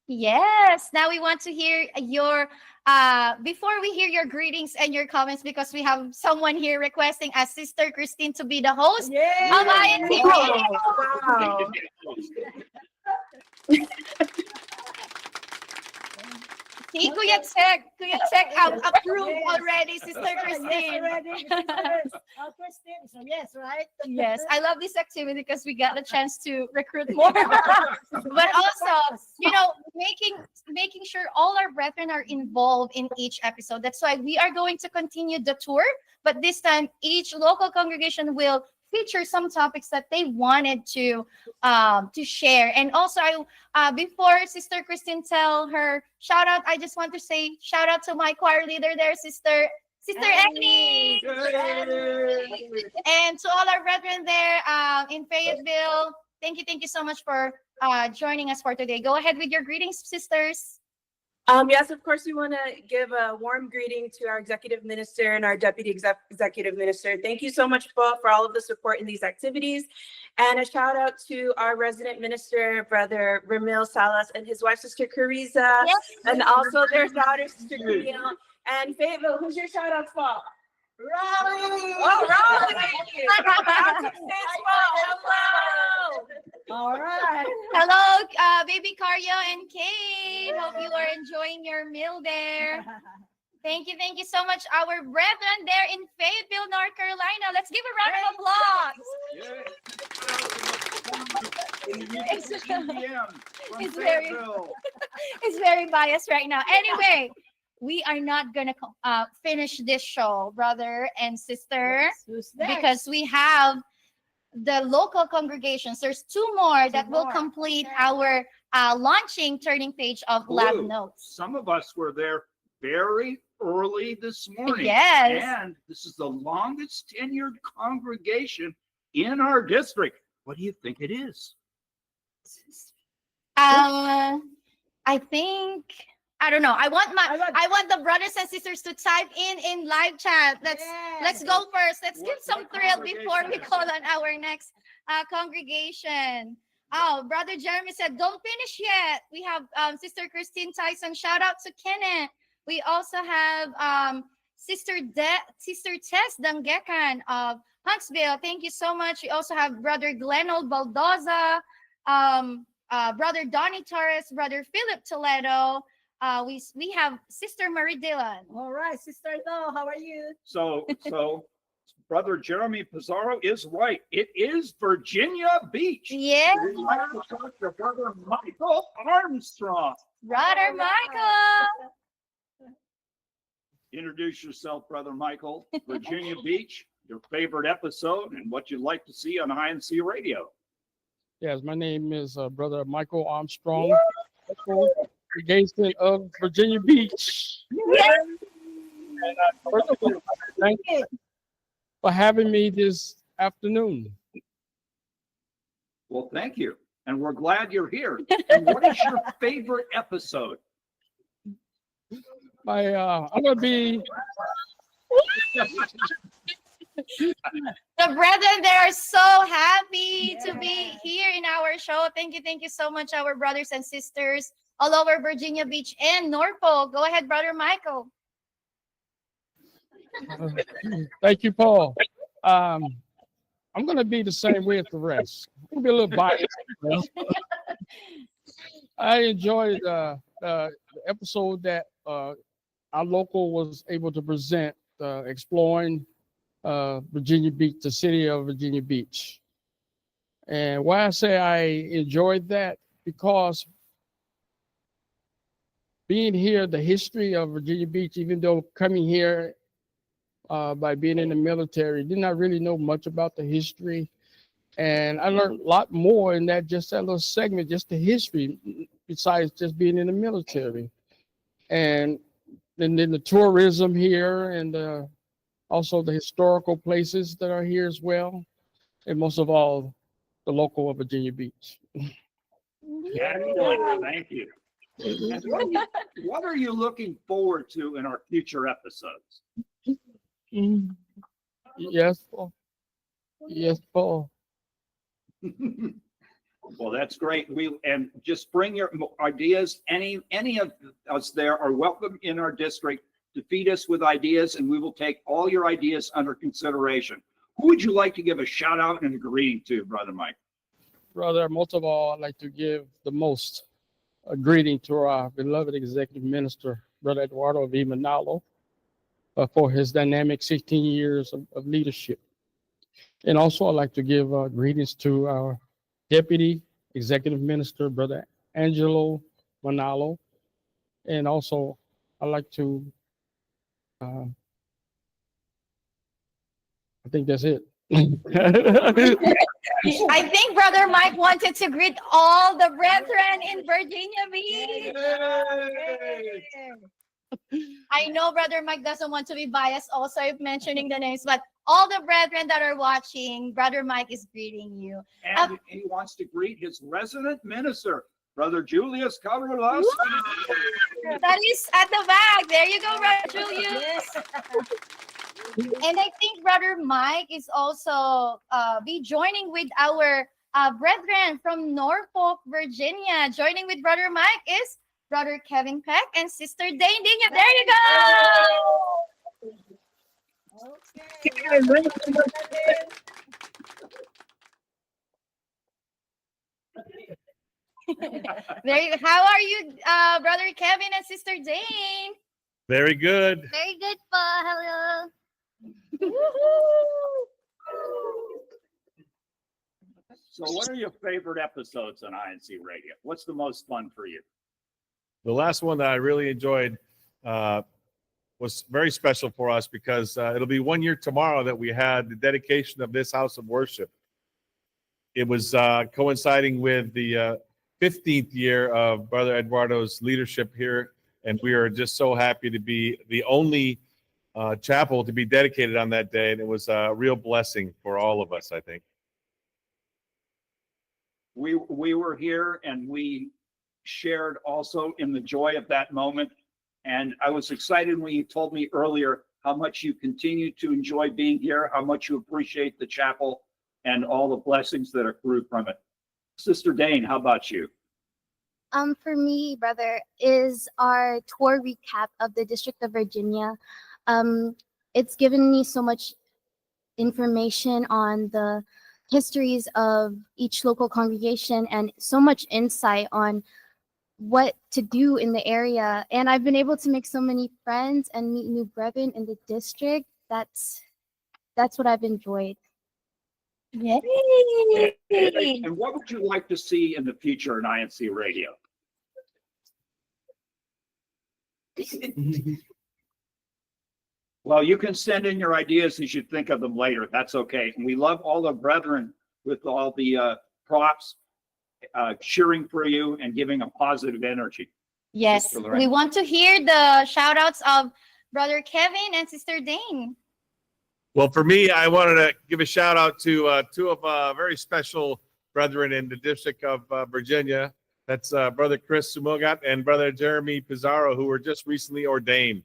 Yes. Now we want to hear your before we hear your greetings and your comments, because we have someone here requesting as Sister Christine to be the host of INC Radio. Wow. See, Kuya Check approved already, Sister Christine. Christine, so yes, right? Yes, I love this activity because we got a chance to recruit more. But also, making sure all our brethren are involved in each episode. That's why we are going to continue the tour, but this time each local congregation will feature some topics that they wanted to share. And also, before Sister Christine tell her shout out, I just want to say shout out to my choir leader there, Sister Annie. And to all our brethren there in Fayetteville, thank you so much for joining us for today. Go ahead with your greetings, sisters. Yes, of course, we want to give a warm greeting to our executive minister and our deputy executive minister. Thank you so much, Paul, for all of the support in these activities. And a shout out to our resident minister, Brother Ramil Salas, and his wife, Sister Carissa, and also their daughter, Sister Camille. And Fayetteville, who's your shout out for? Raleigh! Oh, Raleigh! Hello! All right. Hello, baby Karyo and Kate. Hope you are enjoying your meal there. Thank you so much, our brethren there in Fayetteville, North Carolina. Let's give a round of applause. It's very biased right now. Anyway, we are not gonna finish this show, brother and sister, because we have the local congregations. There's two more that will complete our launching turning page of lab notes. Some of us were there very early this morning. Yes. And this is the longest tenured congregation in our district. What do you think it is? I don't know. I want the brothers and sisters to type in live chat. Let's go first. Let's give some thrill before we call on our next congregation. Oh, Brother Jeremy said, don't finish yet. We have Sister Christine Tyson. Shout out to Kenneth. We also have Sister Tess Dangekan of Huntsville. Thank you so much. We also have Brother Glenold Baldoza, Brother Donnie Torres, Brother Philip Toledo. We have Sister Marie Dillon. All right, Sister Do, how are you? So Brother Jeremy Pizarro is right. It is Virginia Beach. Yeah. We'd like to talk to Brother Michael Armstrong. Brother Michael. Introduce yourself, Brother Michael. Virginia Beach, your favorite episode, and what you'd like to see on INC Radio. Yes, my name is Brother Michael Armstrong, congregation of Virginia Beach. Yes. And first of all, thank you for having me this afternoon. Well, thank you. And we're glad you're here. And what is your favorite episode? I'm going to be... The brethren, they are so happy to be here in our show. Thank you so much, our brothers and sisters all over Virginia Beach and Norfolk. Go ahead, Brother Michael. Thank you, Paul. I'm going to be the same way as the rest. I'm going to be a little biased. I enjoyed the episode that our local was able to present, exploring Virginia Beach, the city of Virginia Beach. And why I say I enjoyed that, because being here, the history of Virginia Beach, even though coming here by being in the military, did not really know much about the history. And I learned a lot more in that, just that little segment, just the history, besides just being in the military. and then the tourism here, and also the historical places that are here as well, and most of all, the local of Virginia Beach. Excellent. Thank you. And what are you looking forward to in our future episodes? Yes, Paul. Yes, Paul. Well, that's great. And just bring your ideas. Any of us there are welcome in our district to feed us with ideas, and we will take all your ideas under consideration. Who would you like to give a shout out and a greeting to, Brother Mike? Brother, most of all, I'd like to give a greeting to our beloved executive minister, Brother Eduardo V. Manalo, for his dynamic 16 years of leadership. And also, I'd like to give greetings to our Deputy Executive Minister, Brother Angelo Manalo. And also, I'd like to, I think that's it. I think Brother Mike wanted to greet all the brethren in Virginia Beach. I know Brother Mike doesn't want to be biased also if mentioning the names, but all the brethren that are watching, Brother Mike is greeting you. And he wants to greet his resident minister, Brother Julius Cabrera. That is at the back. There you go, Brother Julius. And I think Brother Mike is also be joining with our brethren from Norfolk, Virginia. Joining with Brother Mike is Brother Kevin Peck and Sister Dane Dinya. There you go. How are you, Brother Kevin and Sister Dane? Very good. Very good, pa. Hello. So what are your favorite episodes on INCRadio? What's the most fun for you? The last one that I really enjoyed was very special for us because it'll be 1 year tomorrow that we had the dedication of this house of worship. It was coinciding with the 15th year of Brother Eduardo's leadership here, and we are just so happy to be the only chapel to be dedicated on that day, and it was a real blessing for all of us, I think. We were here, and we shared also in the joy of that moment. And I was excited when you told me earlier how much you continue to enjoy being here, how much you appreciate the chapel and all the blessings that accrue from it. Sister Dane, how about you? For me, brother, is our tour recap of the District of Virginia. It's given me so much information on the histories of each local congregation and so much insight on what to do in the area. And I've been able to make so many friends and meet new brethren in the district. That's what I've enjoyed. Yay! And what would you like to see in the future in INCRadio? Well, you can send in your ideas as you think of them later. That's okay. And we love all the brethren with all the props, cheering for you and giving a positive energy. Yes, we want to hear the shout outs of Brother Kevin and Sister Dane. Well, for me, I wanted to give a shout out to two of very special brethren in the District of Virginia. That's Brother Chris Sumogat and Brother Jeremy Pizarro, who were just recently ordained.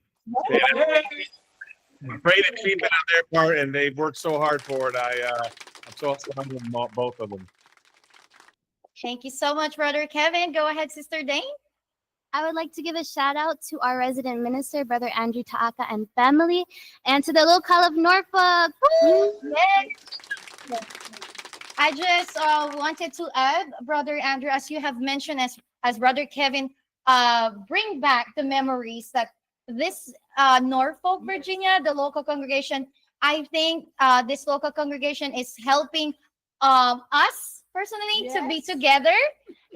Great achievement on their part, and they've worked so hard for it. I'm so proud of them, both of them. Thank you so much, Brother Kevin. Go ahead, Sister Dane. I would like to give a shout out to our resident minister, Brother Andrew Taaka and family, and to the local of Norfolk. Yes. I just wanted to add, Brother Andrew, as you have mentioned, as Brother Kevin, bring back the memories that this Norfolk, Virginia, the local congregation, I think this local congregation is helping us personally to be together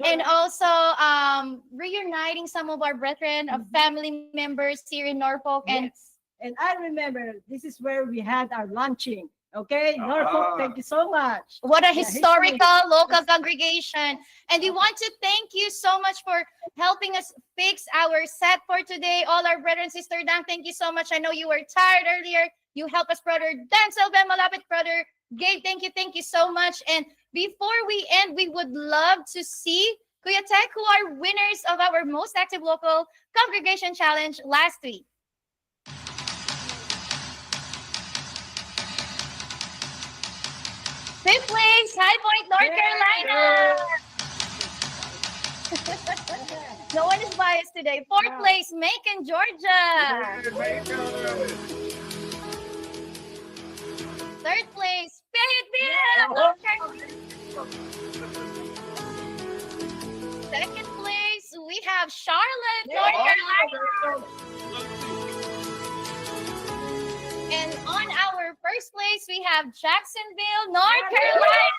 and also reuniting some of our brethren of family members here in Norfolk. And I remember this is where we had our lunching. Okay, Norfolk, thank you so much. What a Yeah, historical local congregation. And we want to thank you so much for helping us fix our set for today. All our brother and sister Dan, thank you so much. I know you were tired earlier. You helped us, brother Denzel Ben Malapit, brother Gabe. Thank you so much. And before we end, we would love to see Kuya Tek, who are winners of our most active local congregation challenge last week. Fifth place, High Point, North Carolina. No one is biased today. Fourth place, Macon, Georgia. Third place, Fayetteville, North Carolina. Second place, we have Charlotte, North Carolina. And on our first place, we have Jacksonville, North Carolina.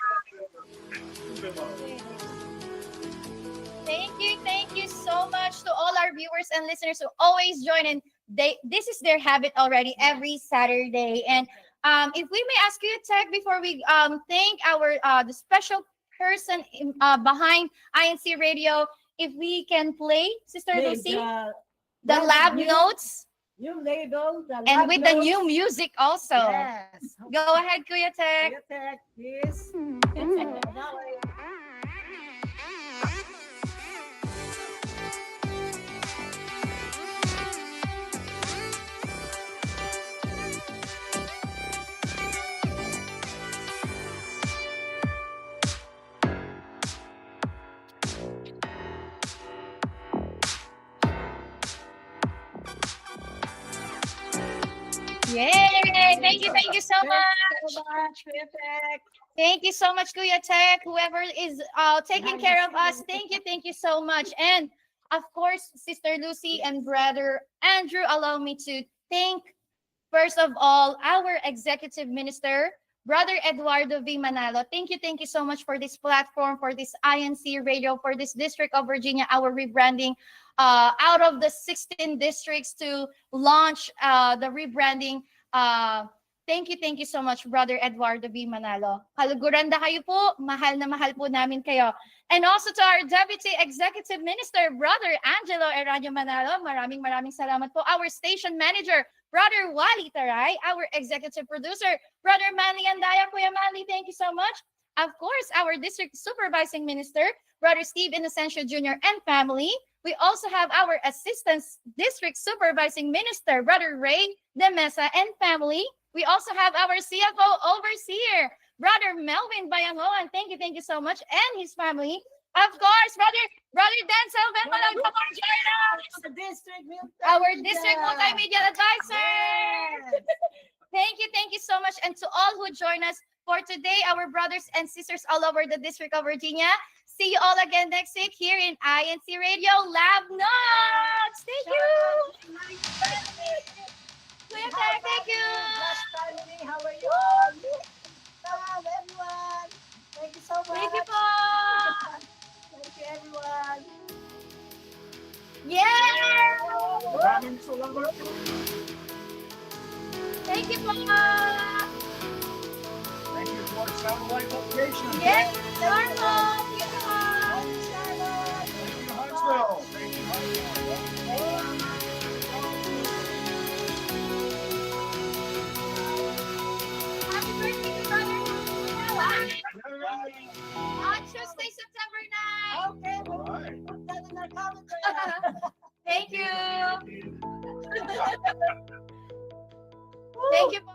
Thank you so much to all our viewers and listeners who always join in. This is their habit already every Saturday. And if we may ask you, Tek, before we thank our the special person behind INCRadio, if we can play, Sister Lucy, the lab notes. New label, the and lab with notes. the new music also. Yes. Go ahead, Kuya Tek. Kuya Tek, please. Yay! Thank you so much. Kuya Tek. Thank you so much, Kuya Tek. Whoever is taking care of us, thank you so much. And of course, Sister Lucy and Brother Andrew, allow me to thank, first of all, our Executive Minister, Brother Eduardo V. Manalo. Thank you so much for this platform, for this INCRadio, for this District of Virginia, our rebranding. Out of the 16 districts to launch the rebranding. Thank you so much, Brother Eduardo V. Manalo. Kaluguranda kayo po, mahal na mahal po namin kayo. And also to our Deputy Executive Minister, Brother Angelo Eraño Manalo, maraming salamat po. Our Station Manager, Brother Wally Taray, our Executive Producer, Brother Manly Andaya. Kuya Manly, thank you so much. Of course, our District Supervising Minister, Brother Steve Inocencio Jr. and family. We also have our Assistant District Supervising Minister, Brother Ray De Mesa and family. We also have our CFO Overseer, Brother Melvin Bayangoan. Thank you so much, and his family. Of course, Brother Denzel Ben Malag, our District Multimedia Advisor. Thank you so much, and to all who join us for today, our brothers and sisters all over the District of Virginia. See you all again next week here in INCRadio Lab Notes. Thank you. Kuya Tek, thank you. Family, how are you all? Everyone. Thank you so much. Thank you po. Thank you, everyone. Yeah. Thank you po. Thank you for satellite location. Yes, Norfolk. Thank you, Huntsville. Thank you, Huntsville. Happy birthday to Brother on Tuesday, September 9. Okay, we'll put that in our calendar. Thank you. Thank you po.